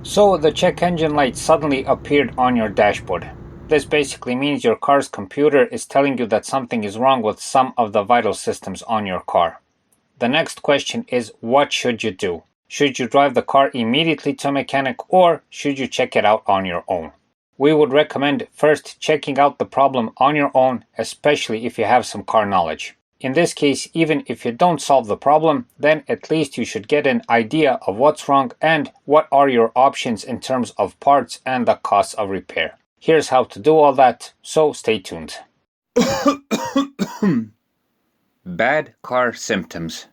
So the check engine light suddenly appeared on your dashboard. This basically means your car's computer is telling you that something is wrong with some of the vital systems on your car. The next question is, what should you do? Should you drive the car immediately to a mechanic, or should you check it out on your own? We would recommend first checking out the problem on your own, especially if you have some car knowledge. In this case, even if you don't solve the problem, then at least you should get an idea of what's wrong and what are your options in terms of parts and the costs of repair. Here's how to do all that, so stay tuned. Bad car symptoms.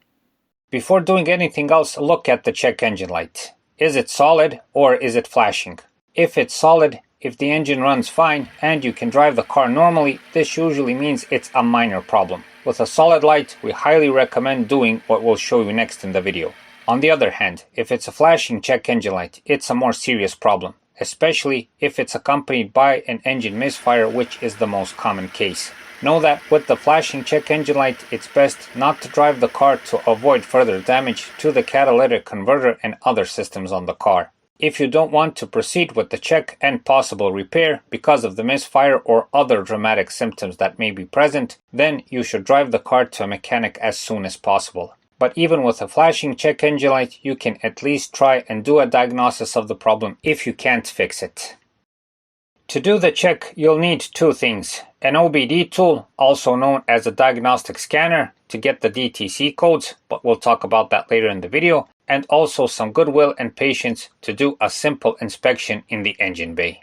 Before doing anything else, look at the check engine light. Is it solid or is it flashing? If it's solid, if the engine runs fine and you can drive the car normally, this usually means it's a minor problem. With a solid light, we highly recommend doing what we'll show you next in the video. On the other hand, if it's a flashing check engine light, it's a more serious problem, especially if it's accompanied by an engine misfire, which is the most common case. Know that with the flashing check engine light, it's best not to drive the car to avoid further damage to the catalytic converter and other systems on the car. If you don't want to proceed with the check and possible repair because of the misfire or other dramatic symptoms that may be present, then you should drive the car to a mechanic as soon as possible. But even with a flashing check engine light, you can at least try and do a diagnosis of the problem if you can't fix it. To do the check, you'll need two things: an OBD tool, also known as a diagnostic scanner, to get the DTC codes, but we'll talk about that later in the video, and also some goodwill and patience to do a simple inspection in the engine bay.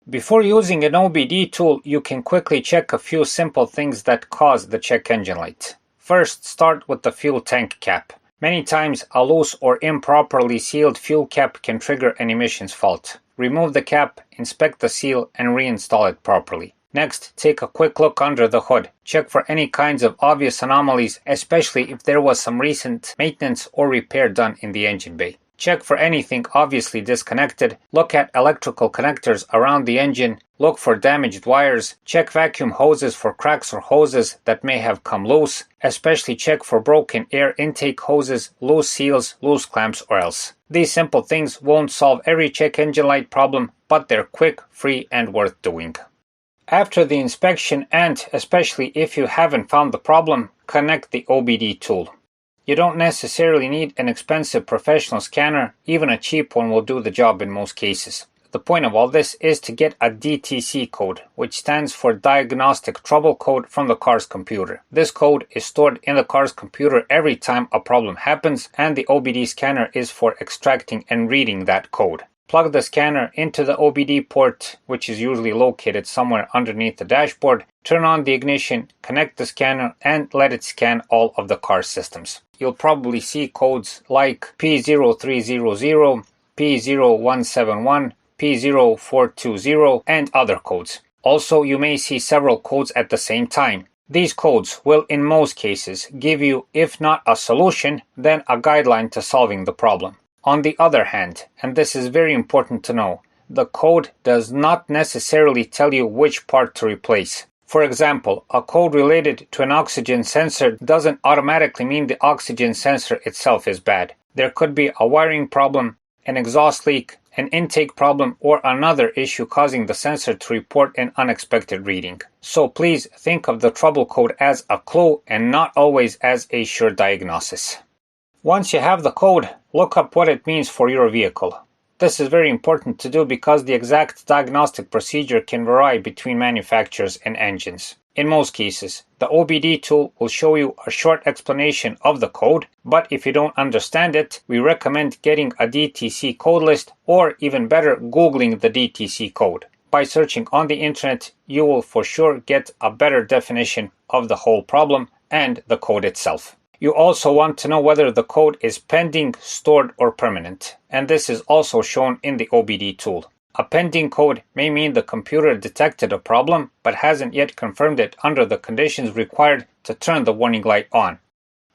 Before using an OBD tool, you can quickly check a few simple things that cause the check engine light. First, start with the fuel tank cap. Many times, a loose or improperly sealed fuel cap can trigger an emissions fault. Remove the cap, inspect the seal, and reinstall it properly. Next, take a quick look under the hood. Check for any kinds of obvious anomalies, especially if there was some recent maintenance or repair done in the engine bay. Check for anything obviously disconnected. Look at electrical connectors around the engine. Look for damaged wires. Check vacuum hoses for cracks or hoses that may have come loose. Especially check for broken air intake hoses, loose seals, loose clamps, or else. These simple things won't solve every check engine light problem, but they're quick, free, and worth doing. After the inspection, and especially if you haven't found the problem, connect the OBD tool. You don't necessarily need an expensive professional scanner, even a cheap one will do the job in most cases. The point of all this is to get a DTC code, which stands for Diagnostic Trouble Code, from the car's computer. This code is stored in the car's computer every time a problem happens, and the OBD scanner is for extracting and reading that code. Plug the scanner into the OBD port, which is usually located somewhere underneath the dashboard. Turn on the ignition, connect the scanner, and let it scan all of the car's systems. You'll probably see codes like P0300, P0171, P0420, and other codes. Also, you may see several codes at the same time. These codes will, in most cases, give you, if not a solution, then a guideline to solving the problem. On the other hand, and this is very important to know, the code does not necessarily tell you which part to replace. For example, a code related to an oxygen sensor doesn't automatically mean the oxygen sensor itself is bad. There could be a wiring problem, an exhaust leak, an intake problem, or another issue causing the sensor to report an unexpected reading. So please think of the trouble code as a clue and not always as a sure diagnosis. Once you have the code, look up what it means for your vehicle. This is very important to do because the exact diagnostic procedure can vary between manufacturers and engines. In most cases, the OBD tool will show you a short explanation of the code, but if you don't understand it, we recommend getting a DTC code list, or even better, Googling the DTC code. By searching on the internet, you will for sure get a better definition of the whole problem and the code itself. You also want to know whether the code is pending, stored, or permanent, and this is also shown in the OBD tool. A pending code may mean the computer detected a problem but hasn't yet confirmed it under the conditions required to turn the warning light on.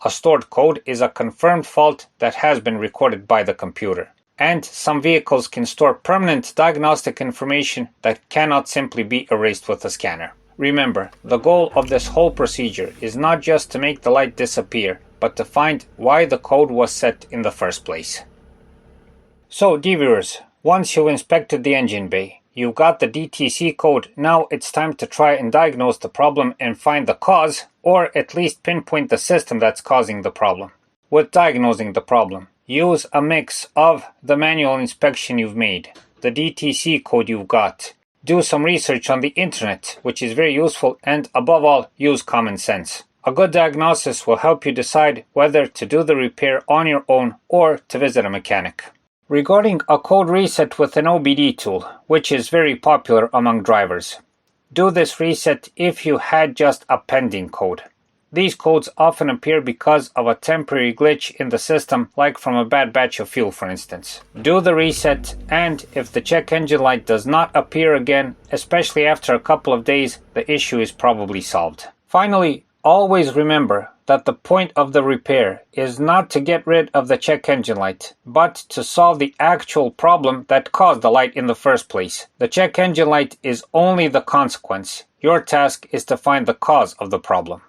A stored code is a confirmed fault that has been recorded by the computer. And some vehicles can store permanent diagnostic information that cannot simply be erased with a scanner. Remember, the goal of this whole procedure is not just to make the light disappear, but to find why the code was set in the first place. So, viewers, once you inspected the engine bay, you've got the DTC code, now it's time to try and diagnose the problem and find the cause, or at least pinpoint the system that's causing the problem. With diagnosing the problem, use a mix of the manual inspection you've made, the DTC code you've got, do some research on the internet, which is very useful, and above all, use common sense. A good diagnosis will help you decide whether to do the repair on your own or to visit a mechanic. Regarding a code reset with an OBD tool, which is very popular among drivers, do this reset if you had just a pending code. These codes often appear because of a temporary glitch in the system, like from a bad batch of fuel, for instance. Do the reset, and if the check engine light does not appear again, especially after a couple of days, the issue is probably solved. Finally, always remember that the point of the repair is not to get rid of the check engine light, but to solve the actual problem that caused the light in the first place. The check engine light is only the consequence. Your task is to find the cause of the problem.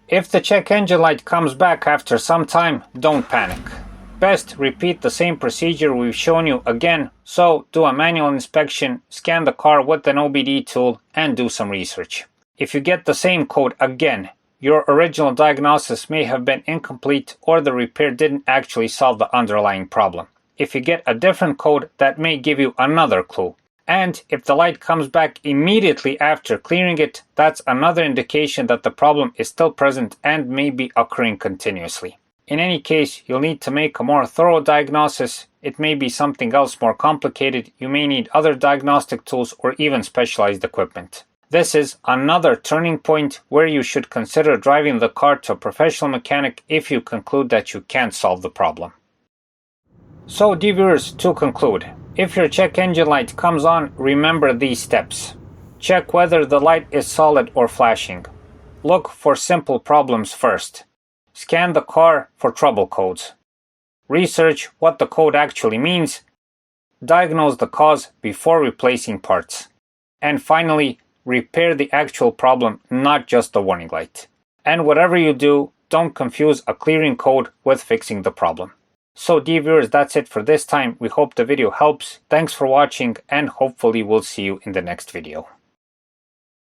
If the check engine light comes back after some time, don't panic. Best repeat the same procedure we've shown you again, so do a manual inspection, scan the car with an OBD tool, and do some research. If you get the same code again, your original diagnosis may have been incomplete or the repair didn't actually solve the underlying problem. If you get a different code, that may give you another clue. And if the light comes back immediately after clearing it, that's another indication that the problem is still present and may be occurring continuously. In any case, you'll need to make a more thorough diagnosis. It may be something else more complicated. You may need other diagnostic tools or even specialized equipment. This is another turning point where you should consider driving the car to a professional mechanic if you conclude that you can't solve the problem. So, dear viewers, to conclude, if your check engine light comes on, remember these steps. Check whether the light is solid or flashing. Look for simple problems first. Scan the car for trouble codes. Research what the code actually means. Diagnose the cause before replacing parts. And finally, repair the actual problem, not just the warning light. And whatever you do, don't confuse a clearing code with fixing the problem. So, dear viewers, that's it for this time. We hope the video helps. Thanks for watching, and hopefully we'll see you in the next video.